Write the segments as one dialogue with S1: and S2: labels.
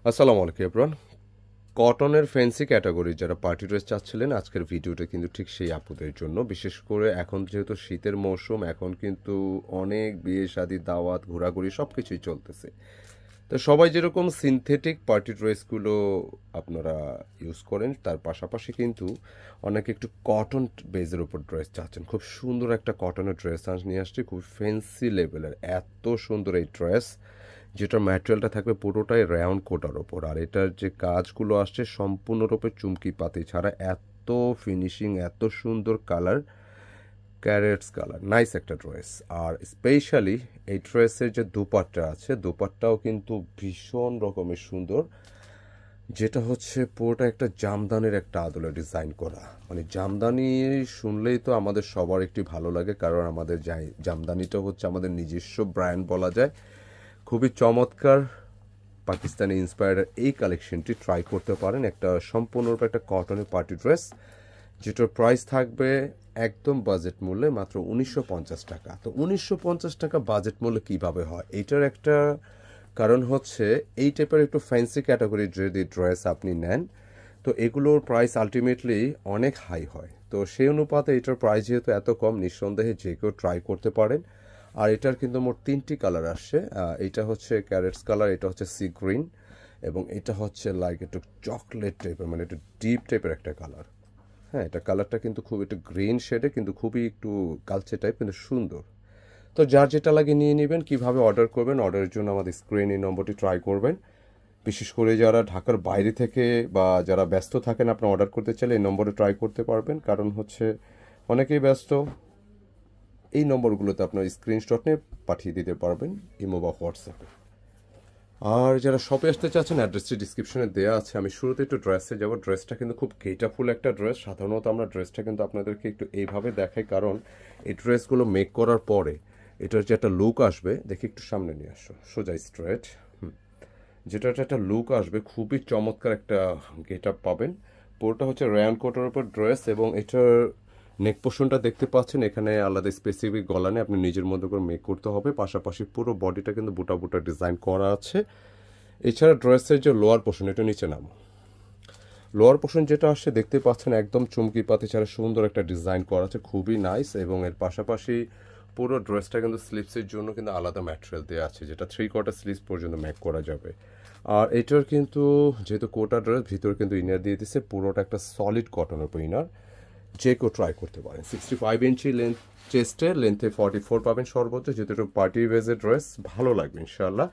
S1: আসসালামু আলাইকুম এভরিওয়ান। কটনের ফ্যান্সি ক্যাটাগরি যারা পার্টি ড্রেস চাচ্ছিলেন আজকের ভিডিওটা কিন্তু ঠিক সেই আপুদের জন্য। বিশেষ করে এখন যেহেতু শীতের মৌসুম, এখন কিন্তু অনেক বিয়ে শাদী দাওয়াত ঘোরাঘুরি সব কিছুই চলতেছে। তো সবাই যেরকম সিনথেটিক পার্টি ড্রেসগুলো আপনারা ইউজ করেন, তার পাশাপাশি কিন্তু অনেকে একটু কটন বেজের উপর ড্রেস চাচ্ছেন। খুব সুন্দর একটা কটনের ড্রেস নিয়ে আসছি, খুব ফ্যান্সি লেভেলের। এত সুন্দর এই ড্রেস, যেটার ম্যাটেরিয়ালটা থাকবে পুরোটাই রাউন্ড কোটার ওপর, আর এটার যে কাজগুলো আসছে সম্পূর্ণরূপে চুমকি পাতি ছাড়া। এত ফিনিশিং, এত সুন্দর কালার, ক্যারেটস কালার, নাইস একটা ড্রেস। আর স্পেশালি এই ড্রেসের যে দুপাট্টা আছে, দুপাট্টাও কিন্তু ভীষণ রকমের সুন্দর, যেটা হচ্ছে পুরোটা একটা জামদানির একটা আদলে ডিজাইন করা। মানে জামদানি শুনলেই তো আমাদের সবার একটি ভালো লাগে, কারণ আমাদের জামদানিটা হচ্ছে আমাদের নিজস্ব ব্র্যান্ড বলা যায়। খুবই চমৎকার পাকিস্তানি ইন্সপায়ার্ড এই কালেকশনটি ট্রাই করতে পারেন। একটা সম্পূর্ণরূপে একটা কটনের পার্টি ড্রেস, যেটার প্রাইস থাকবে একদম বাজেট মূল্যে মাত্র 1950 টাকা। তো 1950 টাকা বাজেট মূল্যে কীভাবে হয়? এইটার একটা কারণ হচ্ছে এই টাইপের একটু ফ্যান্সি ক্যাটাগরির যদি ড্রেস আপনি নেন, তো এগুলোর প্রাইস আলটিমেটলি অনেক হাই হয়। তো সেই অনুপাতে এটার প্রাইস যেহেতু এত কম, নিঃসন্দেহে যে কেউ ট্রাই করতে পারেন। আর এটার কিন্তু মোট 3টি কালার আসছে। এটা হচ্ছে ক্যারেটস কালার, এটা হচ্ছে সি গ্রিন, এবং এটা হচ্ছে লাইক একটু চকলেট টাইপের, মানে একটু ডিপ টাইপের একটা কালার। হ্যাঁ, এটা কালারটা কিন্তু খুব একটু গ্রিন শেডে, কিন্তু খুবই একটু কালচে টাইপ, কিন্তু সুন্দর। তো যার যেটা লাগে নিয়ে নেবেন। কিভাবে অর্ডার করবেন? অর্ডারের জন্য আমাদের স্ক্রিনে এই নম্বরটি ট্রাই করবেন। বিশেষ করে যারা ঢাকার বাইরে থেকে বা যারা ব্যস্ত থাকেন, আপনি অর্ডার করতে চাইলে এই নম্বরে ট্রাই করতে পারবেন। কারণ হচ্ছে অনেকেই ব্যস্ত, এই নম্বরগুলোতে আপনার স্ক্রিনশট নিয়ে পাঠিয়ে দিতে পারবেন ইমো বা হোয়াটসঅ্যাপে। আর যারা শপে আসতে চাচ্ছেন, অ্যাড্রেসটি ডিসক্রিপশনে দেওয়া আছে। আমি শুরুতে একটু ড্রেসে যাব। ড্রেসটা কিন্তু খুব গেটাফুল একটা ড্রেস। সাধারণত আমরা ড্রেসটা কিন্তু আপনাদেরকে একটু এইভাবে দেখাই, কারণ এই ড্রেসগুলো মেক করার পরে এটার যে একটা লুক আসবে, দেখি একটু সামনে নিয়ে আসো, সোজা স্ট্রেট, যেটার একটা লুক আসবে, খুবই চমৎকার একটা গেট আপ পাবেন। পুরোটা হচ্ছে রায়ান কোটের উপর ড্রেস, এবং এটার নেক পোর্শনটা দেখতে পাচ্ছেন, এখানে আলাদা স্পেসিফিক গলা নেই, আপনি নিজের মতো করে মেক করতে হবে। পাশাপাশি পুরো বডিটা কিন্তু বুটা বুটা ডিজাইন করা আছে। এছাড়া ড্রেসের যে লোয়ার পোর্শন, এটা নিচে নামো, লোয়ার পোর্শন যেটা আসছে দেখতে পাচ্ছেন একদম চুমকি পাতি ছাড়া সুন্দর একটা ডিজাইন করা আছে, খুবই নাইস। এবং এর পাশাপাশি পুরো ড্রেসটা কিন্তু স্লিভসের জন্য কিন্তু আলাদা ম্যাটেরিয়াল দেওয়া আছে, যেটা 3/4 স্লিভস পর্যন্ত মেক করা যাবে। আর এটার কিন্তু যেহেতু কোটা ড্রেস, ভিতরে কিন্তু ইনার দিয়ে দিচ্ছে, পুরোটা একটা সলিড কটনের উপর ইনার। যে কেউ ট্রাই করতে পারেন। 65 ইঞ্চি লেন্থ চেস্টে, লেন্থে 44 পাবেন সর্বোচ্চ। যেহেতু একটু পার্টি ওয়েজের ড্রেস, ভালো লাগবে ইনশাল্লাহ।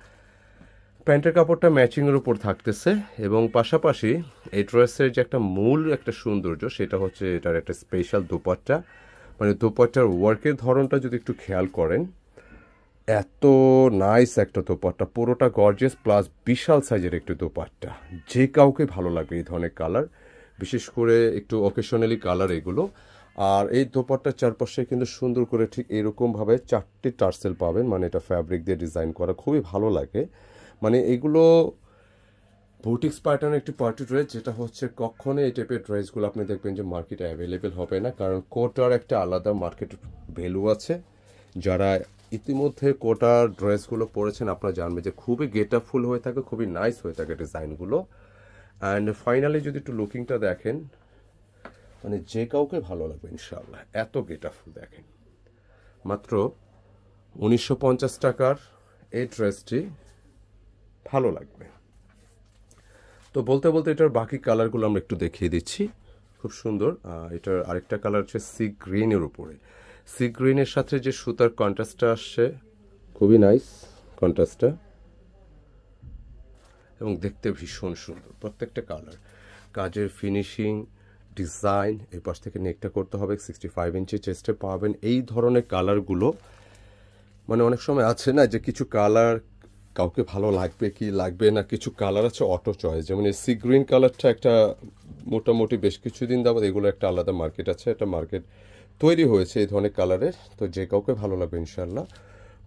S1: প্যান্টের কাপড়টা ম্যাচিংয়ের উপর থাকতেছে, এবং পাশাপাশি এই ড্রেসের যে একটা মূল একটা সৌন্দর্য, সেটা হচ্ছে এটার একটা স্পেশাল দোপাট্টা। মানে দোপাট্টার ওয়ার্কের ধরনটা যদি একটু খেয়াল করেন, এত নাইস একটা দোপাট্টা, পুরোটা গর্জিয়াস প্লাস বিশাল সাইজের একটু দোপাট্টা। যে কাউকে ভালো লাগবে এই ধরনের কালার, বিশেষ করে একটু অকেশনালি কালার এগুলো। আর এই দোপাট্টার চারপাশে কিন্তু সুন্দর করে ঠিক এরকমভাবে 4টি টার্সেল পাবেন, মানে এটা ফ্যাব্রিক দিয়ে ডিজাইন করা, খুবই ভালো লাগে। মানে এগুলো বুটিক্স প্যাটার্নের একটি পার্টি ড্রেস, যেটা হচ্ছে কখনো এই টাইপের ড্রেসগুলো আপনি দেখবেন যে মার্কেটে অ্যাভেলেবেল হবে না, কারণ কোটার একটা আলাদা মার্কেট ভ্যালু আছে। যারা ইতিমধ্যে কোটার ড্রেসগুলো পরেছেন, আপনারা জানবেন যে খুবই গেটআপফুল হয়ে থাকে, খুবই নাইস হয়ে থাকে ডিজাইনগুলো। অ্যান্ড ফাইনালি যদি একটু লুকিংটা দেখেন, মানে যে কাউকে ভালো লাগবে ইনশাল্লাহ। এত গেটআপফুল দেখেন। মাত্র 1950 টাকার এই ড্রেসটি ভালো লাগবে। তো বলতে বলতে এটার বাকি কালারগুলো আমরা একটু দেখিয়ে দিচ্ছি। খুব সুন্দর। এটার আরেকটা কালার হচ্ছে সি গ্রিনের উপরে। সি গ্রিনের সাথে যে সুতার কন্ট্রাস্টটা আসছে, খুবই নাইস কন্ট্রাস্টটা, এবং দেখতে ভীষণ সুন্দর প্রত্যেকটা কালার। কাজের ফিনিশিং, ডিজাইন, এই পাশ থেকে নেকটা করতে হবে, 65 ইঞ্চি চেস্টে পাবেন এই ধরনের কালারগুলো। মানে অনেক সময় আছে না যে কিছু কালার কাউকে ভালো লাগবে কি লাগবে না, কিছু কালার আছে অটো চয়েস। যেমন এই সি গ্রিন কালারটা একটা মোটামুটি বেশ কিছুদিন যাবত এগুলো একটা আলাদা মার্কেট আছে, একটা মার্কেট তৈরি হয়েছে এই ধরনের কালারের। তো যে কাউকে ভালো লাগবে ইনশাল্লাহ।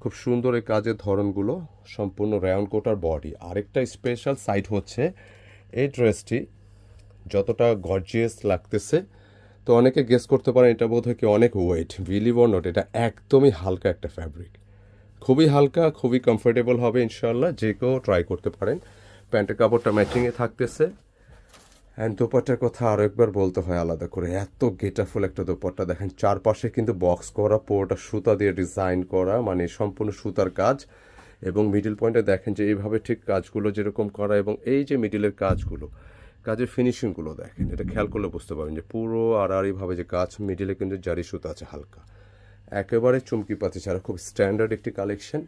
S1: খুব সুন্দর এই কাজের ধরনগুলো, সম্পূর্ণ রাউন্ড কোটার বডি। আরেকটা স্পেশাল সাইড হচ্ছে এই ড্রেসটি যতটা গর্জিয়াস লাগতেছে, তো অনেকে গেস করতে পারেন এটা বোধ হয় কি অনেক ওয়েট। বিলিভ অর নট, এটা একদমই হালকা একটা ফ্যাব্রিক, খুবই হালকা, খুবই কমফোর্টেবল হবে ইনশাল্লাহ। যে কেউ ট্রাই করতে পারেন। প্যান্টের কাপড়টা ম্যাচিংয়ে থাকতেছে। অ্যান্ড দোপাট্টার কথা আরও একবার বলতে হয় আলাদা করে, এত গেটাফুল একটা দোপাট্টা দেখেন, চারপাশে কিন্তু বক্স করা, পুরোটা সুতা দিয়ে ডিজাইন করা, মানে সম্পূর্ণ সুতার কাজ। এবং মিডিল পয়েন্টে দেখেন যে এইভাবে ঠিক কাজগুলো যেরকম করা, এবং এই যে মিডিলের কাজগুলো, কাজের ফিনিশিংগুলো দেখেন, এটা খেয়াল করলে বুঝতে পারবেন যে পুরো আড়াআড়িভাবে যে কাজ, মিডিলে কিন্তু জারি সুতা আছে হালকা, একেবারে চুমকি পাতি ছাড়া, খুব স্ট্যান্ডার্ড একটি কালেকশন।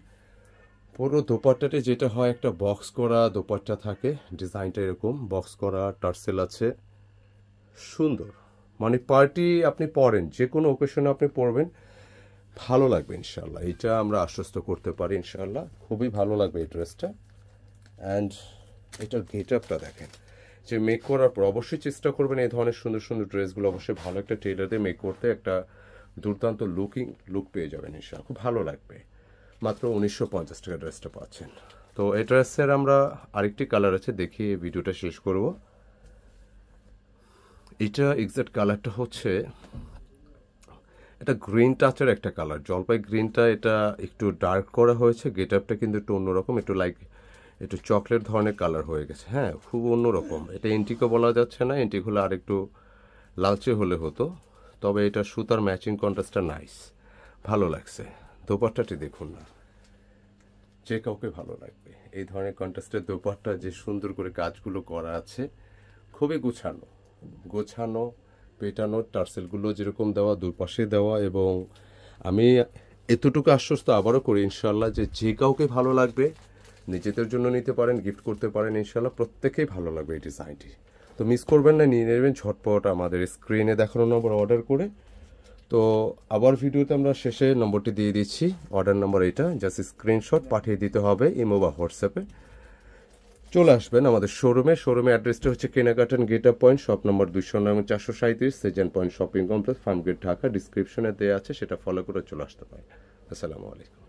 S1: পুরো দোপাট্টাতে যেটা হয় একটা বক্স করা দোপাট্টা থাকে, ডিজাইনটা এরকম বক্স করা, টার্সেল আছে, সুন্দর, মানে পার্টি আপনি পরেন, যে কোনো ওকেশনে আপনি পরবেন, ভালো লাগবে ইনশাল্লাহ, এটা আমরা আশ্বস্ত করতে পারি ইনশাল্লাহ, খুবই ভালো লাগবে এই ড্রেসটা। অ্যান্ড এটার গেট আপটা দেখেন, যে মেক করার পর অবশ্যই চেষ্টা করবেন এই ধরনের সুন্দর সুন্দর ড্রেসগুলো অবশ্যই ভালো একটা টেইলার দিয়ে মেক করতে, একটা দুর্দান্ত লুক পেয়ে যাবেন ইনশাল্লাহ, খুব ভালো লাগবে। মাত্র 1950 টাকা ড্রেসটা পাচ্ছেন। তো এই ড্রেসের আমরা আরেকটি কালার আছে, দেখি ভিডিওটা শেষ করব। এটা এক্সাক্ট কালারটা হচ্ছে, এটা গ্রিন টাচের একটা কালার, জলপাই গ্রিনটা, এটা একটু ডার্ক করা হয়েছে, গেট আপটা কিন্তু একটু অন্যরকম, একটু চকলেট ধরনের কালার হয়ে গেছে, হ্যাঁ খুব অন্যরকম। এটা এন্টিকও বলা যাচ্ছে না, এন্টিক হলে আর একটু লালচে হলে হতো, তবে এটা সুতার ম্যাচিং কন্ট্রাস্টটা নাইস, ভালো লাগছে। দোপাট্টাটি দেখুন না, যে কাউকে ভালো লাগবে এই ধরনের কন্ট্রাস্টের দোপাট্টা, যে সুন্দর করে কাজগুলো করা আছে, খুবই গোছানো পেটানো, টার্সেলগুলো যেরকম দেওয়া, দুপাশে দেওয়া। এবং আমি এতটুকু আশ্বস্ত আবারও করি ইনশাল্লাহ যে কাউকে ভালো লাগবে, নিজেদের জন্য নিতে পারেন, গিফট করতে পারেন ইনশাল্লাহ, প্রত্যেকেই ভালো লাগবে এই ডিজাইনটি। তো মিস করবেন না, নিয়ে নেবেন ঝটপট আমাদের স্ক্রিনে দেখানো নম্বর অর্ডার করে। তো আবার ভিডিওতে আমরা শেষে নম্বরটি দিয়ে দিচ্ছি, অর্ডার নম্বর এটা, জাস্ট স্ক্রিনশট পাঠিয়ে দিতে হবে ইমো বা হোয়াটসঅ্যাপে। চলে আসবেন আমাদের শোরুমে অ্যাড্রেসটা হচ্ছে কেনাকাটান get up point, shop number 200-437, সেজেন point shopping complex, Farmgate, Dhaka. ডিসক্রিপশনে দেওয়া আছে, সেটা ফলো করে চলে আসতে পারেন। আসসালামু আলাইকুম।